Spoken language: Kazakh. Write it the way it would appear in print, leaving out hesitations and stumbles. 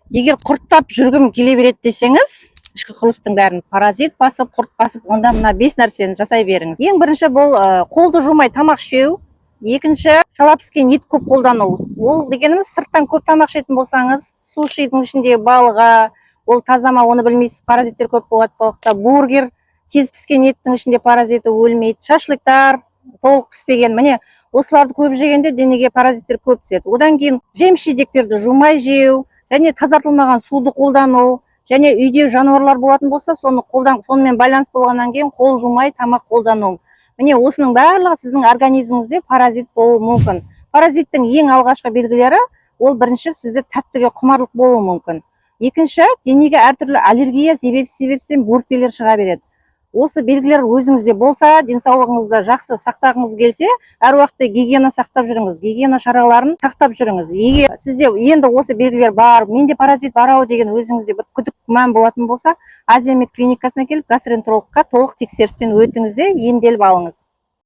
Егер құрттап жүргім келе береді десеңіз, ішкі құрылыстың бәрін паразит басып, құрт басып, онда мына 5 нәрсені жасай беріңіз. Ең бірінші бұл қолды жумай тамақ ішпеу. Екінші, шала піскен ет көп қолдану. Ол дегеніміз сырттан көп тамақ ішетін болсаңыз, сушидің ішінде балға, ол таза ма оны білмейсіз, паразиттер көп болады балықта. Бургер, тез піскен еттің ішінде паразиті өлмейді. Шашлыктар толық піспеген, міне осыларды көп жегенде денеге паразиттер көп түседі. Одан кейін жеміс жидектерді жумай жеу, және тазартылмаған суды қолдану, және үйде жануарлар болатын болса, сонымен байланыс болғаннан кейін қол жумай тамақ қолдану. Міне осының барлығы сіздің организміңізде паразит болуы мүмкін. Паразиттің ең алғашқы белгілері, ол бірінші сізде тәттіге құмарлық болуы мүмкін. Екінші, денеге әртүрлі аллергия себепсізден бөртпелер шыға береді. Осы белгілер өзіңізде болса, денсаулығыңызды жақсы сақтағыңыз келсе, әр уақытта гигиена сақтап жүріңіз, гигиена шараларын сақтап жүріңіз. Егер сізде енді осы белгілер бар, менде паразит бар ау деген өзіңізде бір күдік күмән болатын болса, Азия Мед клиникасына келіп гастроэнтерологқа толық тексерістен өтіңіз де емделіп алыңыз.